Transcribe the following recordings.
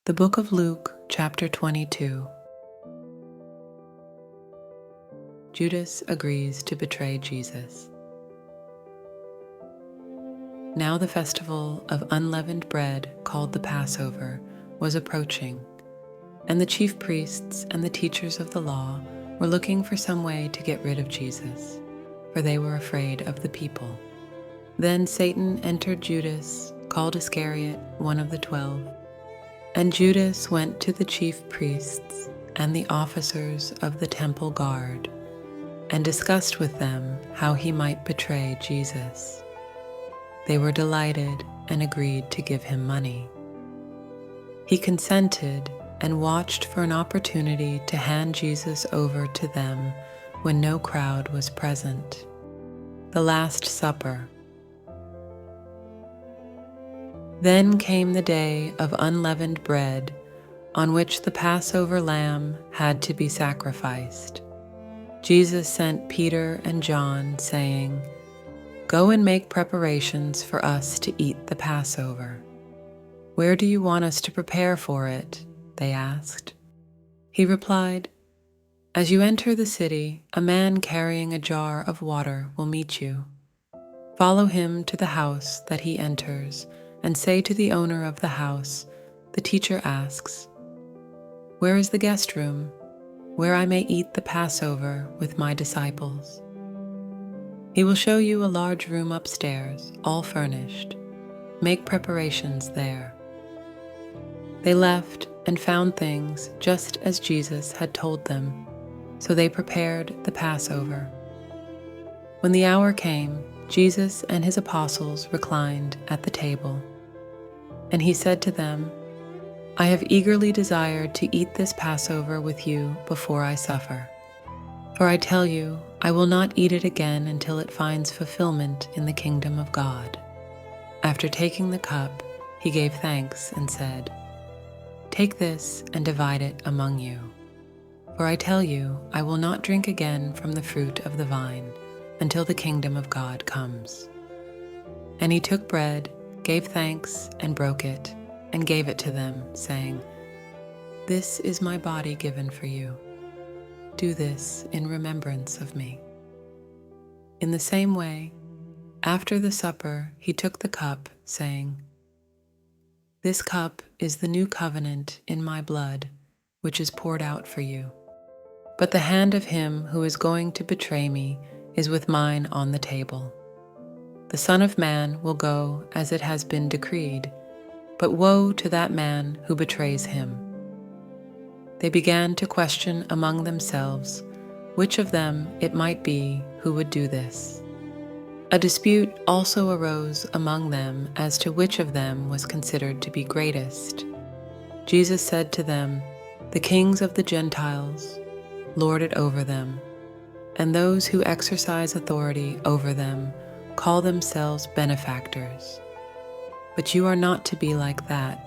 The Book of Luke, chapter 22. Judas agrees to betray Jesus. Now the festival of unleavened bread, called the Passover, was approaching, and the chief priests and the teachers of the law were looking for some way to get rid of Jesus, for they were afraid of the people. Then Satan entered Judas, called Iscariot, one of the 12. And Judas went to the chief priests and the officers of the temple guard, and discussed with them how he might betray Jesus. They were delighted and agreed to give him money. He consented and watched for an opportunity to hand Jesus over to them when no crowd was present. The Last Supper. Then came the day of unleavened bread, on which the Passover lamb had to be sacrificed. Jesus sent Peter and John, saying, "Go and make preparations for us to eat the Passover." "Where do you want us to prepare for it?" they asked. He replied, "As you enter the city, a man carrying a jar of water will meet you. Follow him to the house that he enters, and say to the owner of the house, 'The teacher asks, where is the guest room, where I may eat the Passover with my disciples?' He will show you a large room upstairs, all furnished. Make preparations there." They left and found things just as Jesus had told them, so they prepared the Passover. When the hour came, Jesus and his apostles reclined at the table. And he said to them, "I have eagerly desired to eat this Passover with you before I suffer. For I tell you, I will not eat it again until it finds fulfillment in the kingdom of God." After taking the cup, he gave thanks and said, "Take this and divide it among you. For I tell you, I will not drink again from the fruit of the vine until the kingdom of God comes." And he took bread, gave thanks, and broke it, and gave it to them, saying, "This is my body given for you. Do this in remembrance of me." In the same way, after the supper, he took the cup, saying, "This cup is the new covenant in my blood, which is poured out for you. But the hand of him who is going to betray me is with mine on the table. The Son of Man will go as it has been decreed, but woe to that man who betrays him." They began to question among themselves which of them it might be who would do this. A dispute also arose among them as to which of them was considered to be greatest. Jesus said to them, "The kings of the Gentiles lord it over them, and those who exercise authority over them call themselves benefactors. But you are not to be like that.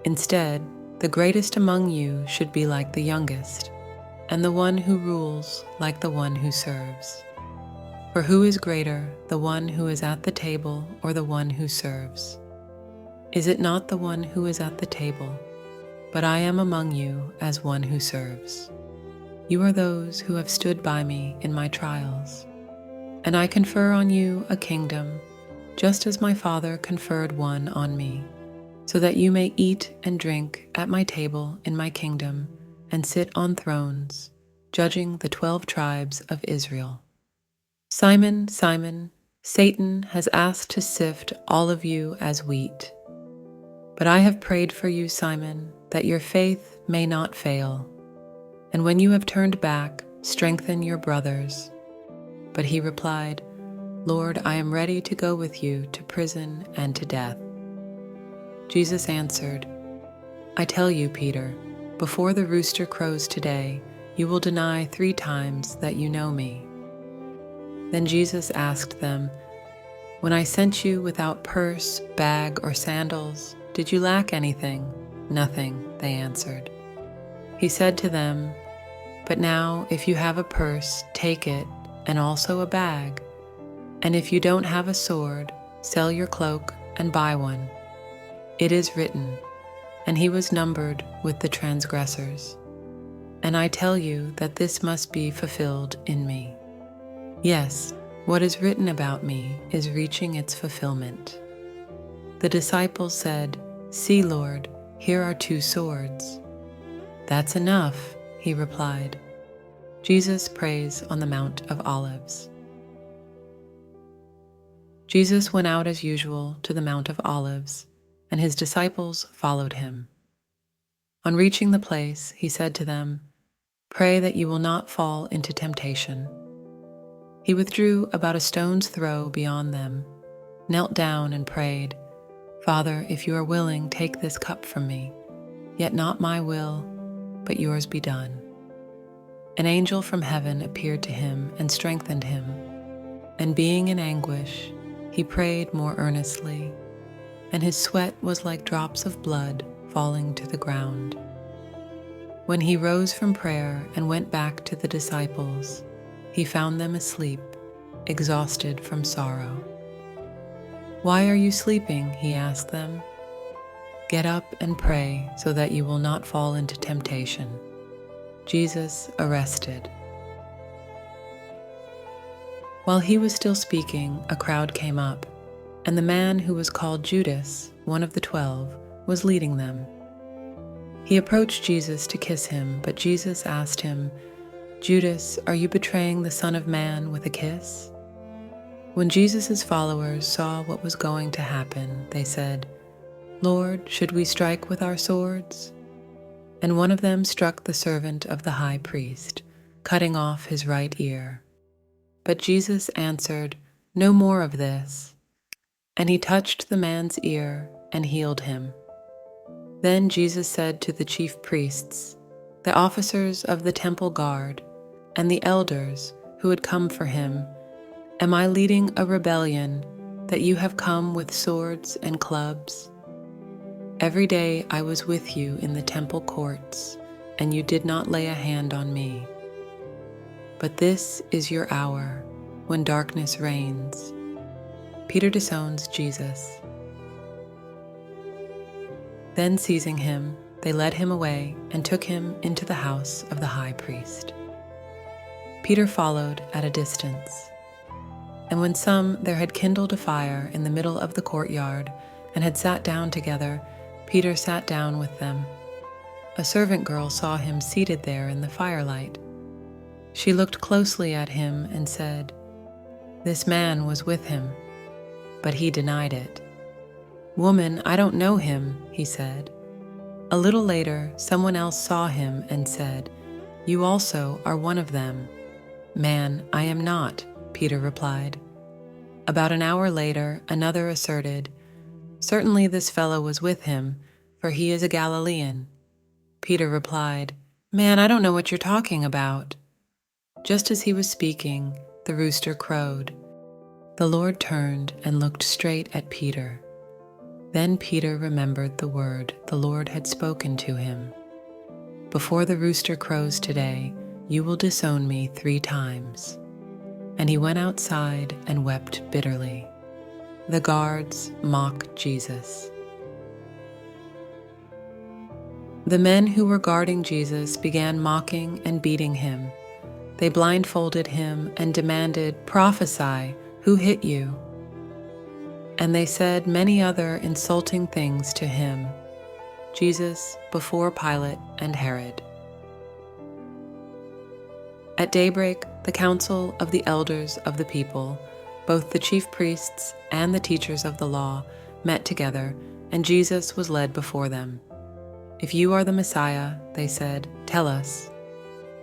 Instead, the greatest among you should be like the youngest, and the one who rules like the one who serves. For who is greater, the one who is at the table or the one who serves? Is it not the one who is at the table? But I am among you as one who serves. You are those who have stood by me in my trials. And I confer on you a kingdom, just as my Father conferred one on me, so that you may eat and drink at my table in my kingdom and sit on thrones, judging the 12 tribes of Israel. Simon, Simon, Satan has asked to sift all of you as wheat. But I have prayed for you, Simon, that your faith may not fail. And when you have turned back, strengthen your brothers." But he replied, "Lord, I am ready to go with you to prison and to death." Jesus answered, "I tell you, Peter, before the rooster crows today, you will deny 3 times that you know me." Then Jesus asked them, "When I sent you without purse, bag, or sandals, did you lack anything?" "Nothing," they answered. He said to them, "But now if you have a purse, take it, and also a bag. And if you don't have a sword, sell your cloak and buy one. It is written, and he was numbered with the transgressors. And I tell you that this must be fulfilled in me. Yes, what is written about me is reaching its fulfillment." The disciples said, "See, Lord, here are 2 swords." "That's enough," he replied. Jesus prays on the Mount of Olives. Jesus went out as usual to the Mount of Olives, and his disciples followed him. On reaching the place, he said to them, "Pray that you will not fall into temptation." He withdrew about a stone's throw beyond them, knelt down and prayed, "Father, if you are willing, take this cup from me, yet not my will, but yours be done." An angel from heaven appeared to him and strengthened him, and being in anguish, he prayed more earnestly, and his sweat was like drops of blood falling to the ground. When he rose from prayer and went back to the disciples, he found them asleep, exhausted from sorrow. "Why are you sleeping?" he asked them. "Get up and pray so that you will not fall into temptation." Jesus arrested. While he was still speaking, a crowd came up, and the man who was called Judas, one of the 12, was leading them. He approached Jesus to kiss him, but Jesus asked him, "Judas, are you betraying the Son of Man with a kiss?" When Jesus' followers saw what was going to happen, they said, "Lord, should we strike with our swords?" And one of them struck the servant of the high priest, cutting off his right ear. But Jesus answered, "No more of this." And he touched the man's ear and healed him. Then Jesus said to the chief priests, the officers of the temple guard, and the elders who had come for him, "Am I leading a rebellion that you have come with swords and clubs? Every day I was with you in the temple courts, and you did not lay a hand on me. But this is your hour, when darkness reigns." Peter disowns Jesus. Then seizing him, they led him away and took him into the house of the high priest. Peter followed at a distance. And when some there had kindled a fire in the middle of the courtyard and had sat down together, Peter sat down with them. A servant girl saw him seated there in the firelight. She looked closely at him and said, "This man was with him." But he denied it. "Woman, I don't know him," he said. A little later, someone else saw him and said, "You also are one of them." "Man, I am not," Peter replied. About an hour later, another asserted, "Certainly this fellow was with him, for he is a Galilean." Peter replied, "Man, I don't know what you're talking about." Just as he was speaking, the rooster crowed. The Lord turned and looked straight at Peter. Then Peter remembered the word the Lord had spoken to him. "Before the rooster crows today, you will disown me 3 times." And he went outside and wept bitterly. The guards mock Jesus. The men who were guarding Jesus began mocking and beating him. They blindfolded him and demanded, "Prophesy, who hit you?" And they said many other insulting things to him. Jesus before Pilate and Herod. At daybreak, the council of the elders of the people, both the chief priests and the teachers of the law, met together, and Jesus was led before them. "If you are the Messiah," they said, "tell us."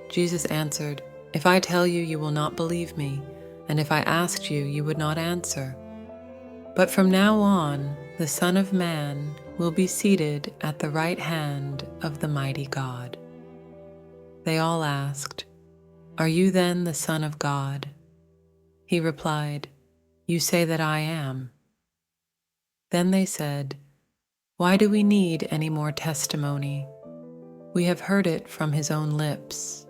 Jesus answered, "If I tell you, you will not believe me, and if I asked you, you would not answer. But from now on, the Son of Man will be seated at the right hand of the mighty God." They all asked, "Are you then the Son of God?" He replied, "You say that I am." Then they said, "Why do we need any more testimony? We have heard it from his own lips."